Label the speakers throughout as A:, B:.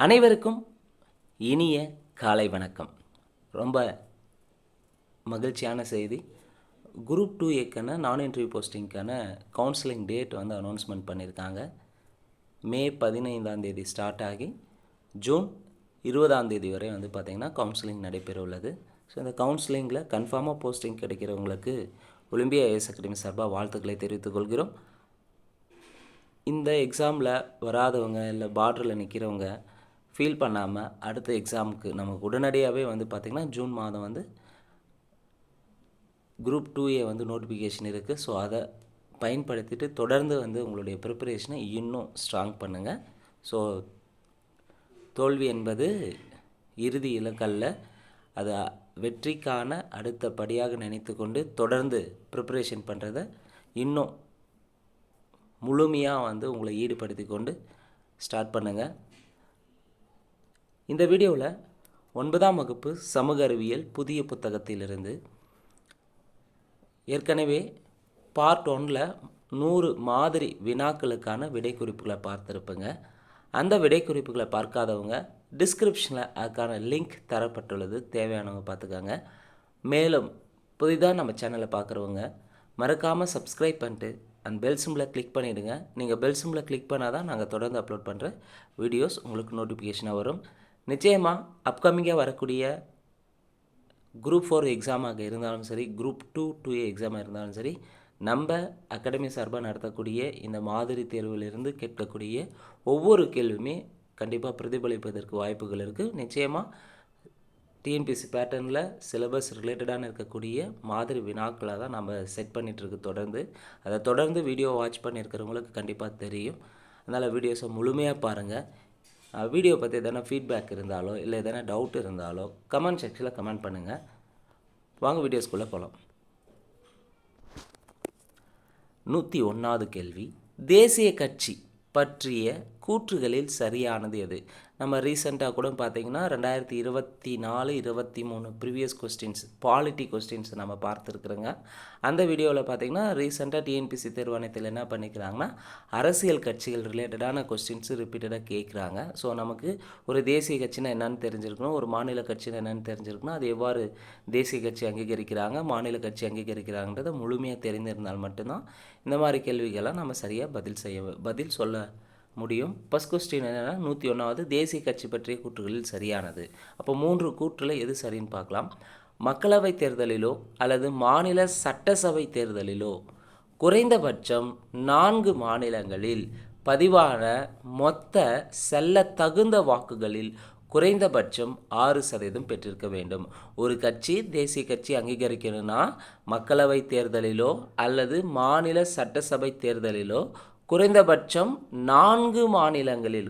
A: அனைவருக்கும் இனிய காலை வணக்கம். ரொம்ப மகிழ்ச்சியான செய்தி. குரூப் 2ஏக்கான நான் இன்டர்வியூ போஸ்டிங்க்கான கவுன்சிலிங் டேட் வந்து அனௌன்ஸ்மெண்ட் பண்ணியிருக்காங்க. மே 15 ஸ்டார்ட் ஆகி ஜூன் 20 வரை வந்து பார்த்திங்கன்னா கவுன்சிலிங் நடைபெற உள்ளது. ஸோ இந்த கவுன்சிலிங்கில் கன்ஃபார்மாக போஸ்டிங் கிடைக்கிறவங்களுக்கு ஒலிம்பியா ஐஏஎஸ் அகாடமி சார்பாக வாழ்த்துக்களை தெரிவித்துக் கொள்கிறோம். இந்த எக்ஸாமில் வராதவங்க இல்லை பார்டரில் நிற்கிறவங்க ஃபீல் பண்ணாமல் அடுத்த எக்ஸாமுக்கு நமக்கு உடனடியாகவே வந்து பார்த்திங்கன்னா ஜூன் மாதம் வந்து குரூப் 2A வந்து நோட்டிஃபிகேஷன் இருக்குது. ஸோ அதை பயன்படுத்திட்டு தொடர்ந்து வந்து உங்களுடைய ப்ரிப்பரேஷனை இன்னும் ஸ்ட்ராங் பண்ணுங்கள். ஸோ தோல்வி என்பது இறுதி இலக்கல்ல, அது வெற்றிக்கான அடுத்த படியாக நினைத்து கொண்டு தொடர்ந்து ப்ரிப்பரேஷன் பண்ணுறதை இன்னும் முழுமையாக வந்து உங்களை ஈடுபடுத்தி கொண்டு ஸ்டார்ட் பண்ணுங்கள். இந்த வீடியோவில் 9ஆம் வகுப்பு சமூக அறிவியல் புதிய புத்தகத்திலிருந்து ஏற்கனவே பார்ட் 1ல் 100 மாதிரி வினாக்களுக்கான விடை குறிப்புகளை பார்த்துருப்பேங்க. அந்த விடை குறிப்புகளை பார்க்காதவங்க டிஸ்கிரிப்ஷனில் அதுக்கான லிங்க் தரப்பட்டுள்ளது, தேவையானவங்க பார்த்துக்காங்க. மேலும் புதிதாக நம்ம சேனலை பார்க்குறவங்க மறக்காமல் சப்ஸ்கிரைப் பண்ணிட்டு அந்த பெல் சிம்பிளை கிளிக் பண்ணிவிடுங்க. நீங்கள் பெல் சிம்பிளை கிளிக் பண்ணால் தான் நாங்கள் தொடர்ந்து அப்லோட் பண்ணுற வீடியோஸ் உங்களுக்கு நோட்டிஃபிகேஷனாக வரும். நிச்சயமாக அப்கமிங்காக வரக்கூடிய குரூப் 4 எக்ஸாமாக இருந்தாலும் சரி, குரூப் 2A எக்ஸாமாக இருந்தாலும் சரி, நம்ம அகாடமி சார்பாக நடத்தக்கூடிய இந்த மாதிரி தேர்விலிருந்து கேட்கக்கூடிய ஒவ்வொரு கேள்வியுமே கண்டிப்பாக பிரதிபலிப்பதற்கு வாய்ப்புகள் இருக்குது. நிச்சயமாக டிஎன்பிஎஸ்சி பேட்டர்னில் சிலபஸ் ரிலேட்டடான இருக்கக்கூடிய மாதிரி வினாக்களாக தான் நம்ம செட் பண்ணிகிட்ருக்கு. தொடர்ந்து அதை தொடர்ந்து வீடியோ வாட்ச் பண்ணியிருக்கிறவங்களுக்கு கண்டிப்பாக தெரியும். அதனால் வீடியோஸை முழுமையாக பாருங்கள். வீடியோ பற்றி எதனா ஃபீட்பேக் இருந்தாலோ இல்லை எதனா டவுட் இருந்தாலோ கமெண்ட் செக்ஷனில் கமெண்ட் பண்ணுங்கள். வாங்க வீடியோஸ்குள்ளே போகலாம். 101வது கேள்வி, தேசிய கட்சி பற்றிய கூற்றுகளில் சரியானது எது? நம்ம ரீசெண்டாக கூட பார்த்திங்கன்னா 2024-23 ப்ரீவியஸ் கொஸ்டின்ஸ், பாலிட்டி கொஸ்டின்ஸ் நம்ம பார்த்துருக்குறோங்க. அந்த வீடியோவில் பார்த்திங்கன்னா ரீசெண்டாக டிஎன்பிஎஸ்சி தேர்வாணையத்தில் என்ன பண்ணிக்கிறாங்கன்னா அரசியல் கட்சிகள் ரிலேட்டடான கொஸ்டின்ஸு ரிப்பீட்டடாக கேட்குறாங்க. ஸோ நமக்கு ஒரு தேசிய கட்சினா என்னென்னு தெரிஞ்சிருக்கணும், ஒரு மாநில கட்சினா என்னென்னு தெரிஞ்சிருக்கணும், அது எவ்வாறு தேசிய கட்சி அங்கீகரிக்கிறாங்க, மாநில கட்சி அங்கீகரிக்கிறாங்கன்றதை முழுமையாக தெரிந்திருந்தால் மட்டும்தான் இந்த மாதிரி கேள்விகள்லாம் நம்ம சரியாக பதில் சொல்ல முடியும். ஃபஸ்ட் கொஸ்டின் என்னென்னா 101வது தேசிய கட்சி பற்றிய கூற்றுகளில் சரியானது. அப்போ 3 கூற்றில் எது சரின்னு பார்க்கலாம். மக்களவை தேர்தலிலோ அல்லது மாநில சட்டசபை தேர்தலிலோ குறைந்தபட்சம் 4 மாநிலங்களில் பதிவான மொத்த செல்ல தகுந்த வாக்குகளில் குறைந்தபட்சம் 6% பெற்றிருக்க வேண்டும். ஒரு கட்சி தேசிய கட்சி அங்கீகரிக்கணும்னா மக்களவை தேர்தலிலோ அல்லது மாநில சட்டசபை தேர்தலிலோ குறைந்தபட்சம் 4 மாநிலங்களில்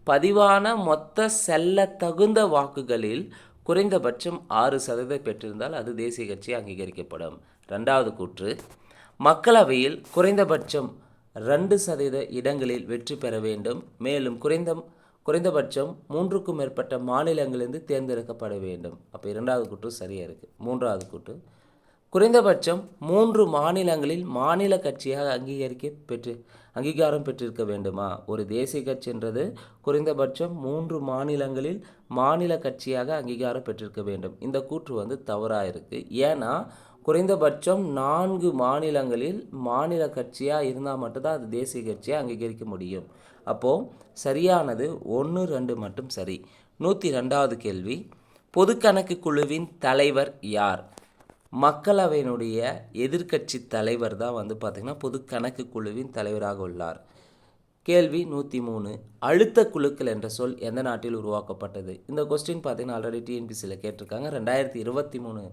A: பதிவான மொத்த செல்ல தகுந்த வாக்குகளில் குறைந்தபட்சம் 6% பெற்றிருந்தால் அது தேசிய கட்சி அங்கீகரிக்கப்படும். 2வது கூற்று, மக்களவையில் குறைந்தபட்சம் 2% இடங்களில் வெற்றி பெற வேண்டும். மேலும் குறைந்தபட்சம் 3க்கும் மேற்பட்ட மாநிலங்களிலிருந்து தேர்ந்தெடுக்கப்பட வேண்டும். அப்போ 2வது கூற்று சரியாக இருக்குது. 3வது கூற்று, குறைந்தபட்சம் 3 மாநிலங்களில் மாநில கட்சியாக அங்கீகாரம் பெற்றிருக்க வேண்டுமா? ஒரு தேசிய கட்சின்றது குறைந்தபட்சம் 3 மாநிலங்களில் மாநில கட்சியாக அங்கீகாரம் பெற்றிருக்க வேண்டும். இந்த கூற்று வந்து தவறாக இருக்குது. ஏன்னா குறைந்தபட்சம் 4 மாநிலங்களில் மாநில கட்சியாக இருந்தால் மட்டும்தான் அது தேசிய கட்சியாக அங்கீகரிக்க முடியும். அப்போது சரியானது 1, 2 மட்டும் சரி. 102வது கேள்வி, பொதுக்கணக்கு குழுவின் தலைவர் யார்? மக்களவையினுடைய எதிர்க்கட்சி தலைவர் தான் வந்து பார்த்திங்கன்னா பொது கணக்கு குழுவின் தலைவராக உள்ளார். கேள்வி 103, அழுத்த குழுக்கள் என்ற சொல் எந்த நாட்டில் உருவாக்கப்பட்டது? இந்த கொஸ்டின் பார்த்திங்கன்னா ஆல்ரெடி டிஎன்பிசியில் கேட்டிருக்காங்க. 2023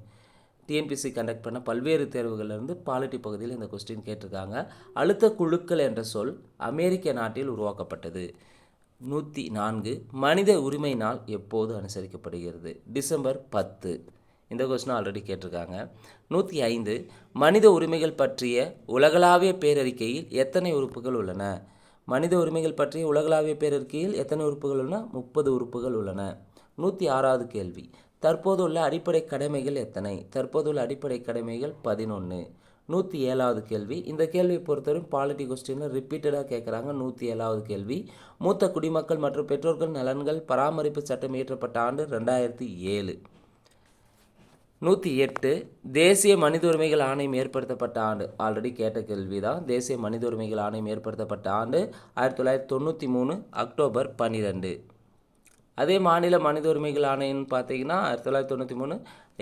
A: டிஎன்பிசி கண்டக்ட் பண்ண பல்வேறு தேர்வுகளிலிருந்து பாலிட்டி பகுதியில் இந்த கொஸ்டின் கேட்டிருக்காங்க. அழுத்த குழுக்கள் என்ற சொல் அமெரிக்க நாட்டில் உருவாக்கப்பட்டது. 104, மனித உரிமை நாள் எப்போது அனுசரிக்கப்படுகிறது? டிசம்பர் 10. இந்த கொஸ்டின் ஆல்ரெடி கேட்டிருக்காங்க. 105, மனித உரிமைகள் பற்றிய உலகளாவிய பேரறிக்கையில் எத்தனை உறுப்புகள் உள்ளன? மனித உரிமைகள் பற்றிய உலகளாவிய பேரறிக்கையில் எத்தனை உறுப்புகள் உள்ளன? 30 உறுப்புகள் உள்ளன. 106வது கேள்வி, தற்போதுள்ள அடிப்படை கடமைகள் எத்தனை? தற்போதுள்ள அடிப்படை கடமைகள் 11. 107வது கேள்வி. இந்த கேள்வியை பொறுத்தவரை பாலிட்டி கொஸ்டினில் ரிப்பீட்டடாக கேட்குறாங்க. 107வது கேள்வி. மூத்த குடிமக்கள் மற்றும் பெற்றோர்கள் நலன்கள் பராமரிப்பு சட்டம் இயற்றப்பட்ட ஆண்டு 2007. 108 தேசிய மனித உரிமைகள் ஆணையம் ஏற்படுத்தப்பட்ட ஆண்டு. ஆல்ரெடி கேட்ட கேள்வி தான். தேசிய மனித உரிமைகள் ஆணையம் ஏற்படுத்தப்பட்ட ஆண்டு 1993 அக்டோபர் 12. அதே மாநில மனித உரிமைகள் ஆணையம்னு பார்த்தீங்கன்னா 1993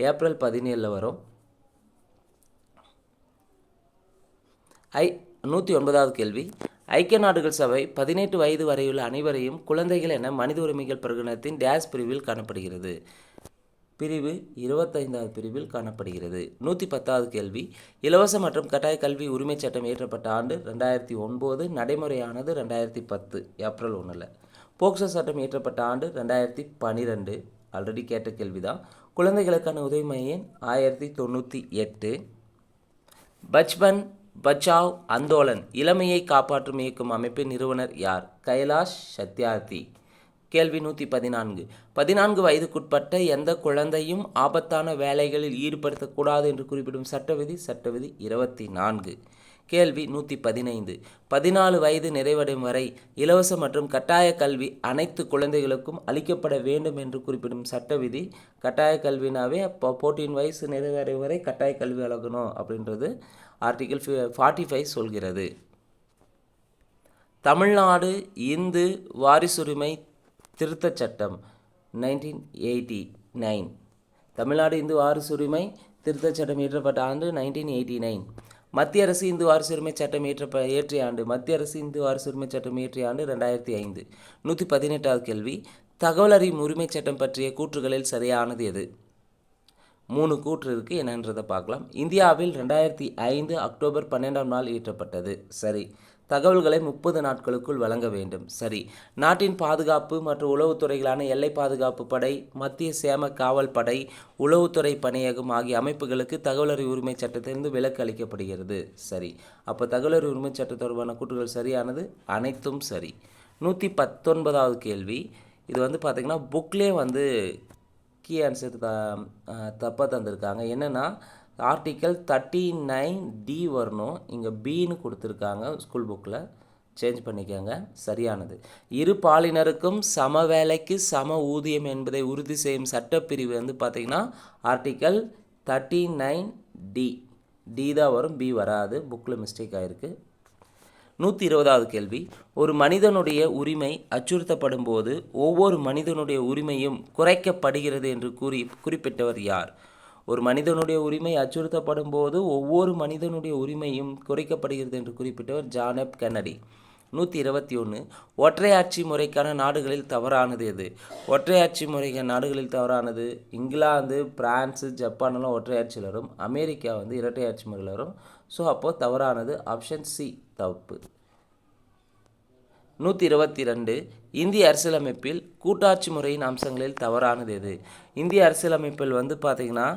A: ஏப்ரல் 17 வரும். 109வது கேள்வி. ஐக்கிய நாடுகள் சபை 18 வயது வரையுள்ள அனைவரையும் குழந்தைகள் என மனித உரிமைகள் பிரகடனத்தின் டேஸ் பிரிவில் காணப்படுகிறது. பிரிவு 25வது பிரிவில் காணப்படுகிறது. 110வது கேள்வி. இலவச மற்றும் கட்டாய கல்வி உரிமை சட்டம் இயற்றப்பட்ட ஆண்டு 2009, நடைமுறையானது 2010 ஏப்ரல் 1. போக்சோ சட்டம் இயற்றப்பட்ட ஆண்டு 2012. ஆல்ரெடி கேட்ட கேள்வி தான். குழந்தைகளுக்கான உதவி மையம் 1998. பச்பன் பச்சாவ் அந்தோலன் இளமையை காப்பாற்றும் இயக்கும் அமைப்பின் நிறுவனர் யார்? கைலாஷ் சத்யார்த்தி. கேள்வி 114. 14 வயதுக்குட்பட்ட எந்த குழந்தையும் ஆபத்தான வேலைகளில் ஈடுபடுத்தக்கூடாது என்று குறிப்பிடும் சட்டவிதி 24. கேள்வி 115. 14 வயது நிறைவடையும் வரை இலவச மற்றும் கட்டாய கல்வி அனைத்து குழந்தைகளுக்கும் அளிக்கப்பட வேண்டும் என்று குறிப்பிடும் சட்டவிதி. கட்டாய கல்வினாவே அப்போ 14 வயசு நிறைவடையும் வரை கட்டாய கல்வி வழங்கணும் அப்படின்றது ஆர்டிகிள் 45 சொல்கிறது. தமிழ்நாடு இந்து வாரிசுரிமை திருத்தச் சட்டம் 1989. தமிழ்நாடு இந்து வாரிசுரிமை திருத்தச் சட்டம் இயற்றப்பட்ட ஆண்டு 1989. மத்திய அரசு இந்து வாரிசுரிமை சட்டம் இயற்றிய ஆண்டு. மத்திய அரசு இந்து வாரிசுரிமை சட்டம் இயற்றிய ஆண்டு 2005. 118வது கேள்வி. தகவல் அறியும் உரிமை சட்டம் பற்றிய கூற்றுகளில் சரியானது எது? 3 கூற்று இருக்குது, என்னன்றதை பார்க்கலாம். இந்தியாவில் 2005 அக்டோபர் 12ஆம் நாள் இயற்றப்பட்டது. சரி. தகவல்களை 30 நாட்களுக்குள் வழங்க வேண்டும். சரி. நாட்டின் பாதுகாப்பு மற்றும் உளவுத்துறைகளான எல்லை பாதுகாப்பு படை, மத்திய சேம காவல் படை, உளவுத்துறை பணியகம் ஆகிய அமைப்புகளுக்கு தகவல் அறிவு உரிமை சட்டத்திலிருந்து விலக்கு அளிக்கப்படுகிறது. சரி. அப்போ தகவல் அறிவு உரிமை சட்டம் தொடர்பான கூற்றுகள் சரியானது, அனைத்தும் சரி. 119வது கேள்வி. இது பார்த்திங்கன்னா புக்லேயே கீ ஆன்சர் தப்பாக தந்திருக்காங்க. என்னென்னா ஆர்டிக்கல் 39D வரணும், இங்கே பின்னு கொடுத்துருக்காங்க. ஸ்கூல் புக்கில் சேஞ்ச் பண்ணிக்கோங்க. சரியானது. இரு பாலினருக்கும் சம வேலைக்கு சம ஊதியம் என்பதை உறுதி செய்யும் சட்டப்பிரிவு பார்த்திங்கன்னா ஆர்டிக்கல் 39D. டி தான் வரும், பி வராது. புக்கில் மிஸ்டேக் ஆகிருக்கு. 120வது கேள்வி. ஒரு மனிதனுடைய உரிமை அச்சுறுத்தப்படும் போது ஒவ்வொரு மனிதனுடைய உரிமையும் குறைக்கப்படுகிறது என்று குறிப்பிட்டவர் யார்? ஒரு மனிதனுடைய உரிமை அச்சுறுத்தப்படும் போது ஒவ்வொரு மனிதனுடைய உரிமையும் குறைக்கப்படுகிறது என்று குறிப்பிட்டவர் ஜான் எஃப் கென்னடி. 121. ஒற்றையாட்சி முறைக்கான நாடுகளில் தவறானது எது? ஒற்றையாட்சி முறைக்கான நாடுகளில் தவறானது இங்கிலாந்து, பிரான்ஸு, ஜப்பானெல்லாம் ஒற்றையாட்சியில் வரும். அமெரிக்கா இரட்டையாட்சி முறையில் வரும். ஸோ அப்போது தவறானது ஆப்ஷன் சி தப்பு. 122. இந்திய அரசியலமைப்பில் கூட்டாட்சி முறையின் அம்சங்களில் தவறானது எது? இந்திய அரசியலமைப்பில் பார்த்திங்கன்னா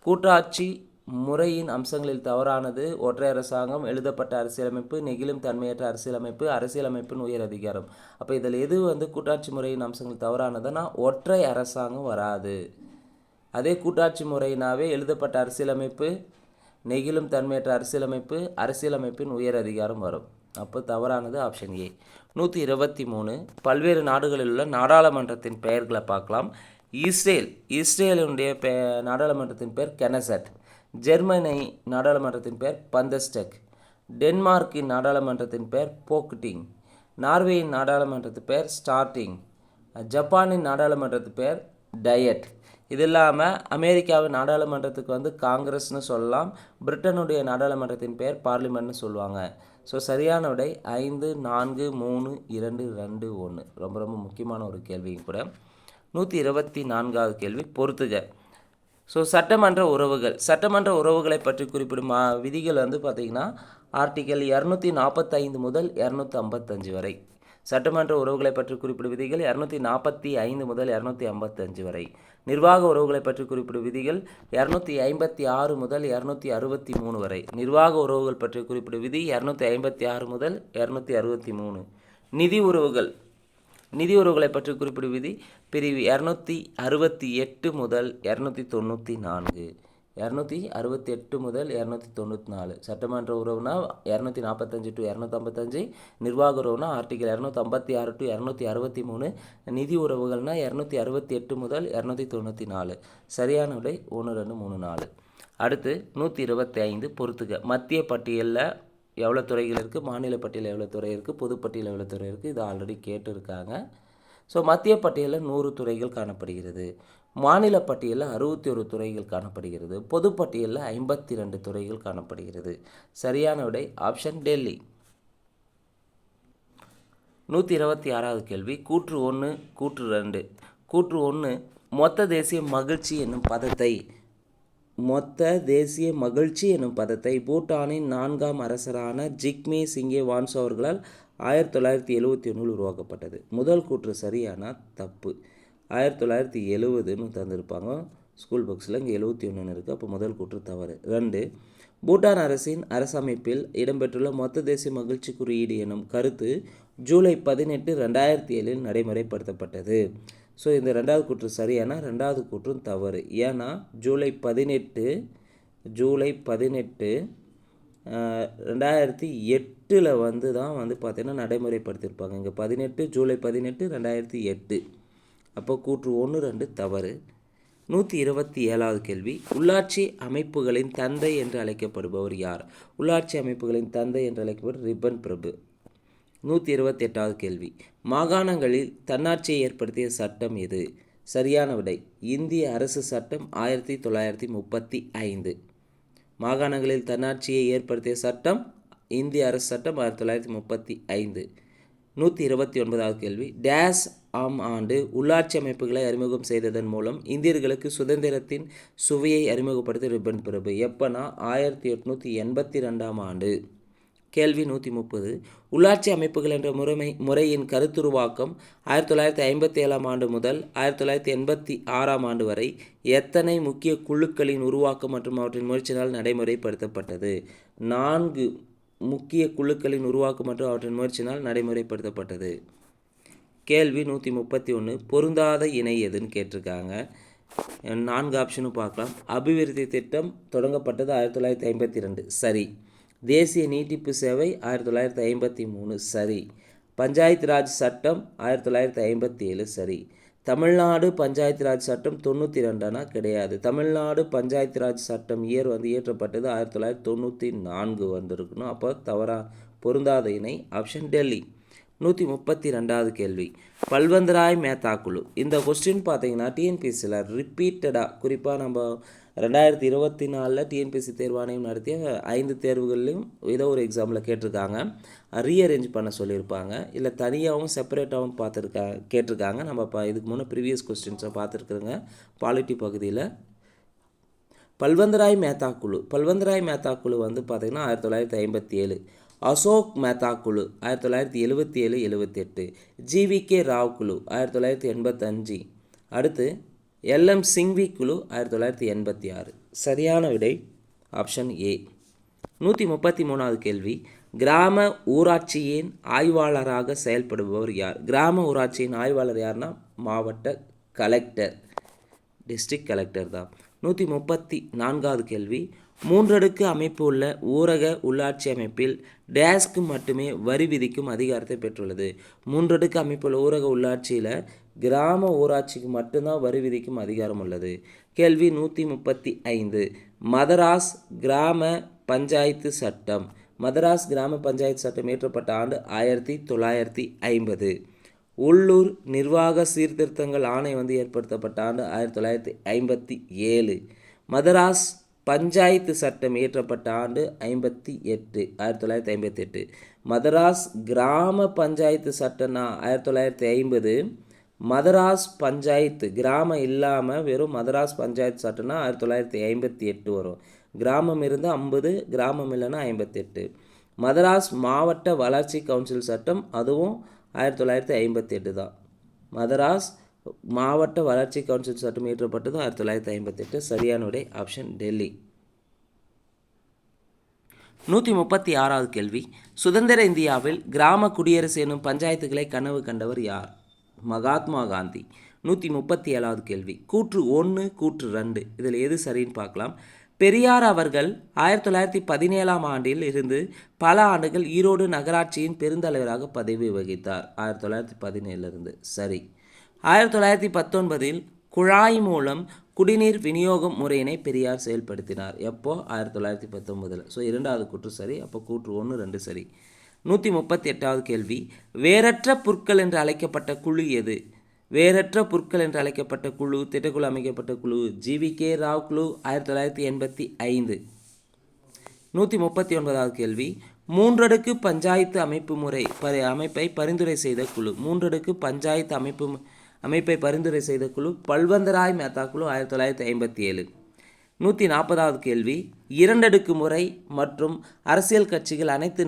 A: கூட்டாட்சி முறையின் அம்சங்களில் தவறானது ஒற்றை அரசாங்கம், எழுதப்பட்ட அரசியலமைப்பு, நெகிழும் தன்மையற்ற அரசியலமைப்பு, அரசியலமைப்பின் உயர் அதிகாரம். அப்போ இதில் எது கூட்டாட்சி முறையின் அம்சங்கள் தவறானதுன்னா ஒற்றை அரசாங்கம் வராது. அதே கூட்டாட்சி முறையினாவே எழுதப்பட்ட அரசியலமைப்பு, நெகிழும் தன்மையற்ற அரசியலமைப்பு, அரசியலமைப்பின் உயர் அதிகாரம் வரும். அப்போ தவறானது ஆப்ஷன் ஏ. 123. பல்வேறு நாடுகளில் உள்ள நாடாளுமன்றத்தின் பெயர்களை பார்க்கலாம். இஸ்ரேலுடைய நாடாளுமன்றத்தின் பெயர் கெனசட். ஜெர்மனி நாடாளுமன்றத்தின் பெயர் பந்தஸ்டக். டென்மார்க்கின் நாடாளுமன்றத்தின் பெயர் போக்டிங். நார்வேயின் நாடாளுமன்றத்தின் பெயர் ஸ்டார்டிங். ஜப்பானின் நாடாளுமன்றத்தின் பெயர் டயட். இது இல்லாமல் அமெரிக்காவின் நாடாளுமன்றத்துக்கு காங்கிரஸ்னு சொல்லலாம். பிரிட்டனுடைய நாடாளுமன்றத்தின் பெயர் பார்லிமெண்ட்னு சொல்லுவாங்க. ஸோ சரியான விடை 5, 4, 3, 2, 2, 1. ரொம்ப ரொம்ப முக்கியமான ஒரு கேள்வியும் கூட. 124வது கேள்வி பொறுத்துக. ஸோ சட்டமன்ற உறவுகளை பற்றி குறிப்பிடும் விதிகள் பார்த்திங்கன்னா ஆர்டிக்கல் 245 முதல் 255 வரை. சட்டமன்ற உறவுகளை பற்றி குறிப்பிடும் விதிகள் 245 முதல் 255 வரை. நிர்வாக உறவுகளை பற்றி குறிப்பிடும் விதிகள் 256 முதல் 263 வரை. நிர்வாக உறவுகள் பற்றி குறிப்பிடும் விதி 256 முதல் 263. நிதி உறவுகளை பற்றி குறிப்பிடும் விதி பிரிவு 268 முதல் 294. 268 முதல் 294. சட்டமன்ற உறவுனா 245 டு 255. நிர்வாக உறவுனா ஆர்டிகல் 256 டு 263. நிதி உறவுகள்னா 268 முதல் 294. சரியான விடை 1, 2, 3, 4. அடுத்து 125 பொறுத்துக. மத்திய பட்டியலில் எவ்வளோ துறைகள் இருக்குது, மாநில பட்டியலில் எவ்வளோ துறை இருக்குது, பொதுப்பட்டியலில் எவ்வளோ துறை இருக்குது, இது ஆல்ரெடி கேட்டிருக்காங்க. ஸோ மத்திய பட்டியலில் 100 துறைகள் காணப்படுகிறது. மாநில பட்டியலில் 61 துறைகள் காணப்படுகிறது. பொதுப்பட்டியலில் 52 துறைகள் காணப்படுகிறது. சரியான விடை ஆப்ஷன் டெல்லி. 126வது கேள்வி. கூற்று 1, கூற்று 2. கூற்று 1, மொத்த தேசிய மகிழ்ச்சி என்னும் பதத்தை பூட்டானின் 4ஆம் அரசரான ஜிக்மே சிங்கே வான்சோ அவர்களால் 1971 உருவாக்கப்பட்டது. முதல் கூற்று சரியானா தப்பு. 1970ன்னு தந்திருப்பாங்க ஸ்கூல் புக்ஸில், இங்கே 71 இருக்குது. அப்போ முதல் கூற்று தவறு. 2, பூட்டான் அரசின் அரசமைப்பில் இடம்பெற்றுள்ள மொத்த தேசிய மகிழ்ச்சி குறியீடு எனும் கருத்து ஜூலை 18, 2007 நடைமுறைப்படுத்தப்பட்டது. ஸோ இந்த 2வது கூற்று சரியானா 2வது கூற்றும் தவறு. ஏன்னா ஜூலை 18 2008 வந்து தான் பார்த்தீங்கன்னா நடைமுறைப்படுத்தியிருப்பாங்க. இங்கே 18 ஜூலை 18 2008. அப்போ கூற்று 1, 2 தவறு. 127வது கேள்வி. உள்ளாட்சி அமைப்புகளின் தந்தை என்று அழைக்கப்படுபவர் யார்? உள்ளாட்சி அமைப்புகளின் தந்தை என்று அழைக்கப்படுவர் ரிப்பன் பிரபு. 128வது கேள்வி. மாகாணங்களில் தன்னாட்சியை ஏற்படுத்திய சட்டம் எது? சரியான விடை இந்திய அரசு சட்டம் 1935. மாகாணங்களில் தன்னாட்சியை ஏற்படுத்திய சட்டம் இந்திய அரசு சட்டம் 1935. 129வது கேள்வி. டேஸ் ஆம் ஆண்டு உள்ளாட்சி அமைப்புகளை அறிமுகம் செய்ததன் மூலம் இந்தியர்களுக்கு சுதந்திரத்தின் சுவையை அறிமுகப்படுத்திய ரிப்பன் பிரபு. எப்போனா 1882ஆம் ஆண்டு. கேள்வி 130. உள்ளாட்சி அமைப்புகள் என்ற முறையின் கருத்துருவாக்கம் 1957ஆம் ஆண்டு முதல் 1986ஆம் ஆண்டு வரை எத்தனை முக்கிய குழுக்களின் உருவாக்கம் மற்றும் அவற்றின் முயற்சியினால் நடைமுறைப்படுத்தப்பட்டது? 4 முக்கிய குழுக்களின் உருவாக்கம் மற்றும் அவற்றின் முயற்சியினால் நடைமுறைப்படுத்தப்பட்டது. கேள்வி 131. பொருந்தாத இணை எதுன்னு கேட்டிருக்காங்க. 4 ஆப்ஷனும் பார்க்கலாம். அபிவிருத்தி திட்டம் தொடங்கப்பட்டது 1952. சரி. தேசிய நீட்டிப்பு சேவை 1953. சரி. பஞ்சாயத்து ராஜ் சட்டம் 1957. சரி. தமிழ்நாடு பஞ்சாயத்து ராஜ் சட்டம் 92ஆனா கிடையாது. தமிழ்நாடு பஞ்சாயத்து ராஜ் சட்டம் இயற்றப்பட்டது 1994 வந்திருக்கணும். அப்போ பொருந்தாத இணை ஆப்ஷன் டெல்லி. 132வது கேள்வி. பல்வந்தராய் மேத்தா குழு. இந்த கொஸ்டின் பார்த்தீங்கன்னா டிஎன்பிஎஸ்சியில் ரிப்பீட்டடாக, குறிப்பாக நம்ம 2024 டிஎன்பிஎஸ்சி தேர்வாணையம் நடத்திய 5 தேர்வுகள்லையும் ஏதோ ஒரு எக்ஸாமில் கேட்டிருக்காங்க. ரீஅரேஞ்ச் பண்ண சொல்லியிருப்பாங்க, இல்லை தனியாகவும் செப்பரேட்டாகவும் கேட்டிருக்காங்க. நம்ம இதுக்கு முன்னே ப்ரீவியஸ் கொஸ்டின்ஸை பார்த்துருக்குறோங்க பாலிட்டி பகுதியில். பல்வந்தராய் மேத்தா குழு பார்த்திங்கன்னா 1957. அசோக் மேத்தா குழு 1977-78. ஜிவிகே ராவ் குழு 1985. அடுத்து எல்எம் சிங்வி குழு 1986. சரியான விடை ஆப்ஷன் ஏ. 133வது கேள்வி. கிராம ஊராட்சியின் ஆய்வாளராக செயல்படுபவர் யார்? கிராம ஊராட்சியின் ஆய்வாளர் யார்னா மாவட்ட கலெக்டர், டிஸ்ட்ரிக்ட் கலெக்டர் தான். 134வது கேள்வி. 3 அடுக்கு அமைப்பு உள்ள ஊரக உள்ளாட்சி அமைப்பில் டேஸ்க்கு மட்டுமே வரி விதிக்கும் அதிகாரத்தை பெற்றுள்ளது. 3 அடுக்கு அமைப்புள்ள ஊரக உள்ளாட்சியில் கிராம ஊராட்சிக்கு மட்டும்தான் வரி விதிக்கும் அதிகாரம் உள்ளது. கேள்வி 135. மதராஸ் கிராம பஞ்சாயத்து சட்டம். மதராஸ் கிராம பஞ்சாயத்து சட்டம் இயற்றப்பட்ட ஆண்டு 1950. உள்ளூர் நிர்வாக சீர்திருத்தங்கள் ஆணை ஏற்படுத்தப்பட்ட ஆண்டு 1957. மதராஸ் பஞ்சாயத்து சட்டம் இயற்றப்பட்ட ஆண்டு 1958. மதராஸ் கிராம பஞ்சாயத்து சட்டம்னா 1950. மதராஸ் பஞ்சாயத்து கிராமம் இல்லாமல் வெறும் மதராஸ் பஞ்சாயத்து சட்டம்னா 1958 வரும். கிராமம் இருந்தால் 50, கிராமம் இல்லைன்னா 58. மதராஸ் மாவட்ட வளர்ச்சி கவுன்சில் சட்டம் அதுவும் 1958 தான். மதராஸ் மாவட்ட வளர்ச்சி கவுன்சில் சட்டம் இயற்றப்பட்டது 1958. சரியான விடை ஆப்ஷன் டெல்லி. 136வது கேள்வி. சுதந்திர இந்தியாவில் கிராம குடியரசு எனும் பஞ்சாயத்துகளை கனவு கண்டவர் யார்? மகாத்மா காந்தி. 137வது கேள்வி. கூற்று 1, கூற்று 2 இதில் எது சரின்னு பார்க்கலாம். பெரியார் அவர்கள் 1917ஆம் ஆண்டில் இருந்து பல ஆண்டுகள் ஈரோடு நகராட்சியின் பெருந்தலைவராக பதவி வகித்தார். 1917 சரி. 1919இல் குழாய் மூலம் குடிநீர் விநியோகம் முறையினை பெரியார் செயல்படுத்தினார். எப்போ? 1919. ஸோ இரண்டாவது கூற்று சரி. அப்போ கூற்று 1, 2 சரி. 138வது கேள்வி, வேரற்ற புற்கள் என்று அழைக்கப்பட்ட குழு எது? வேரற்ற புற்கள் என்று அழைக்கப்பட்ட குழு, திட்டக்குழு அமைக்கப்பட்ட குழு GVK ராவ் குழு 1985. 139வது கேள்வி, மூன்றடுக்கு பஞ்சாயத்து அமைப்பை பரிந்துரை செய்த குழு. மூன்றடுக்கு பஞ்சாயத்து அமைப்பை பரிந்துரை செய்த குழு பல்வந்தராய் மேத்தா குழு 1957. 140வது கேள்வி, இரண்டடுக்கு முறை மற்றும் அரசியல் கட்சிகள் அனைத்து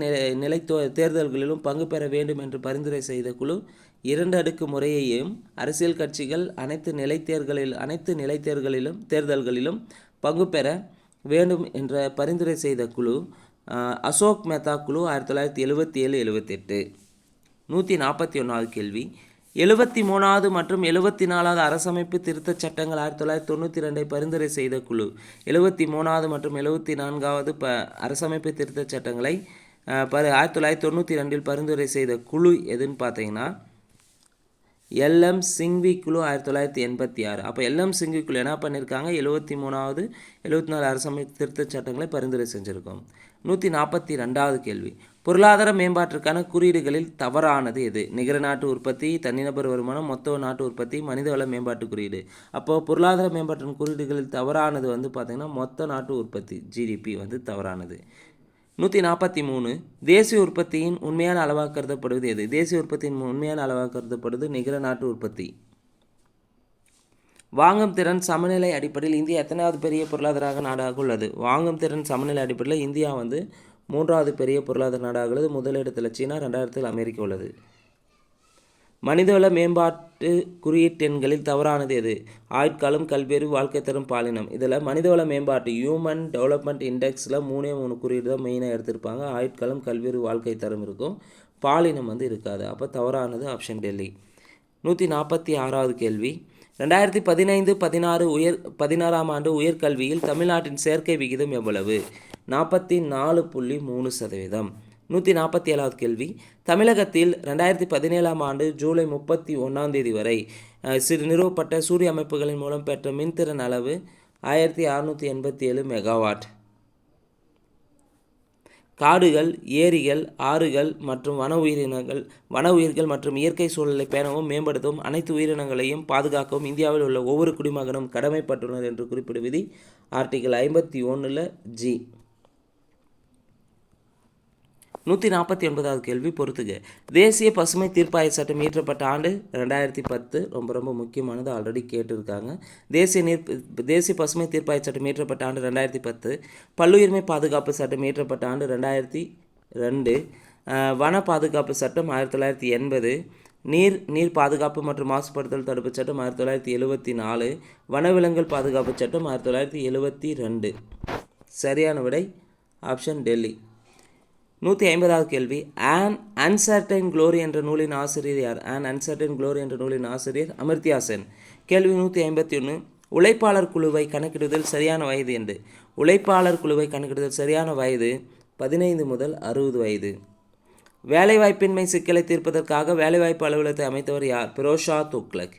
A: நிலை தேர்தல்களிலும் பங்கு பெற வேண்டும் என்று பரிந்துரை செய்த குழு. இரண்டு அடுக்கு முறையையும் அரசியல் கட்சிகள் அனைத்து நிலை தேர்தல்களிலும் பங்கு பெற வேண்டும் என்ற பரிந்துரை செய்த குழு அசோக் மேத்தா குழு 1977-78. 141வது கேள்வி, 73வது மற்றும் 74வது அரசமைப்பு திருத்தச் சட்டங்கள் 1992 பரிந்துரை செய்த குழு. 73வது மற்றும் 74வது அரசமைப்பு திருத்தச் சட்டங்களை 1992 பரிந்துரை செய்த குழு எதுன்னு பார்த்தீங்கன்னா LM சிங்வி குழு 1986. அப்போ LM சிங்வி குழு என்ன பண்ணியிருக்காங்க? 73வது 74 அரசமைப்பு திருத்தச் சட்டங்களை பரிந்துரை செஞ்சுருக்கோம். 142வது கேள்வி, பொருளாதார மேம்பாட்டிற்கான குறியீடுகளில் தவறானது எது? நிகர நாட்டு உற்பத்தி, தனிநபர் வருமானம், மொத்த நாட்டு உற்பத்தி, மனிதவள மேம்பாட்டு குறியீடு. அப்போது பொருளாதார மேம்பாட்டின் குறியீடுகளில் தவறானது பார்த்திங்கன்னா மொத்த நாட்டு உற்பத்தி GDP தவறானது. 143, தேசிய உற்பத்தியின் உண்மையான அளவாக கருதப்படுவது எது? தேசிய உற்பத்தியின் உண்மையான அளவாக கருதப்படுவது நிகர நாட்டு உற்பத்தி. வாங்கும் திறன் சமநிலை அடிப்படையில் இந்தியா எத்தனாவது பெரிய பொருளாதார நாடாக உள்ளது? வாங்கும் திறன் சமநிலை அடிப்படையில் இந்தியா 3வது பெரிய பொருளாதார நாடாக உள்ளது. முதலிடத்தில் சீனா, 2வது அமெரிக்கா உள்ளது. மனிதவள மேம்பாட்டு குறியீட்டெண்களில் தவறானது எது? ஆயுட்காலம், கல்வியறிவு, வாழ்க்கை தரும், பாலினம். இதில் மனிதவள மேம்பாட்டு ஹியூமன் டெவலப்மெண்ட் இண்டெக்ஸில் 3 குறியீடு தான் மெயினாக எடுத்திருப்பாங்க. ஆயுட்காலம், கல்வியறிவு, வாழ்க்கை தரம் இருக்கும். பாலினம் இருக்காது. அப்போ தவறானது ஆப்ஷன் டெல்லி. 146வது கேள்வி, 2015-16ஆம் ஆண்டு உயர்கல்வியில் தமிழ்நாட்டின் சேர்க்கை விகிதம் எவ்வளவு? 44.3%. 147வது கேள்வி, தமிழகத்தில் 2017ஆம் ஆண்டு ஜூலை 31ஆம் தேதி வரை நிறுவப்பட்ட சூரிய அமைப்புகளின் மூலம் பெற்ற மின்திறன் அளவு 1687 மெகாவாட். காடுகள், ஏரிகள், ஆறுகள் மற்றும் வன உயிர்கள் மற்றும் இயற்கை சூழலை பேணவும் மேம்படுத்தவும் அனைத்து உயிரினங்களையும் பாதுகாக்கவும் இந்தியாவில் உள்ள ஒவ்வொரு குடிமகனும் கடமைப்பட்டுள்ளனர் என்று குறிப்பிடும் விதி ஆர்டிகல் 51G. 149வது கேள்வி, பொறுத்துக. தேசிய பசுமை தீர்ப்பாய சட்டம் இயற்றப்பட்ட ஆண்டு 2010. ரொம்ப முக்கியமானது, ஆல்ரெடி கேட்டிருக்காங்க. தேசிய பசுமை தீர்ப்பாய சட்டம் இயற்றப்பட்ட ஆண்டு 2010. பல்லுயிர்மை பாதுகாப்பு சட்டம் இயற்றப்பட்ட ஆண்டு 2002. வன பாதுகாப்பு சட்டம் 1980. நீர் பாதுகாப்பு மற்றும் மாசுபடுத்தல் தடுப்பு சட்டம் 1974. வனவிலங்குகள் பாதுகாப்பு சட்டம் 1972. சரியான விடை ஆப்ஷன் டெல்லி. 150வது கேள்வி, ஆன் அன்சர்டைன் க்ளோரி என்ற நூலின் ஆசிரியர் யார்? ஆன் அன்சர்டைன் க்ளோரி என்ற நூலின் ஆசிரியர் அமர்த்தியா சென். கேள்வி 151, உழைப்பாளர் குழுவை கணக்கிடுதல் சரியான வயது என்று. உழைப்பாளர் குழுவை கணக்கிடுதல் சரியான வயது 15 முதல் 60 வயது. வேலைவாய்ப்பின்மை சிக்கலை தீர்ப்பதற்காக வேலைவாய்ப்பு அலுவலகத்தை அமைத்தவர் யார்? பிரோஷா துக்ளக்.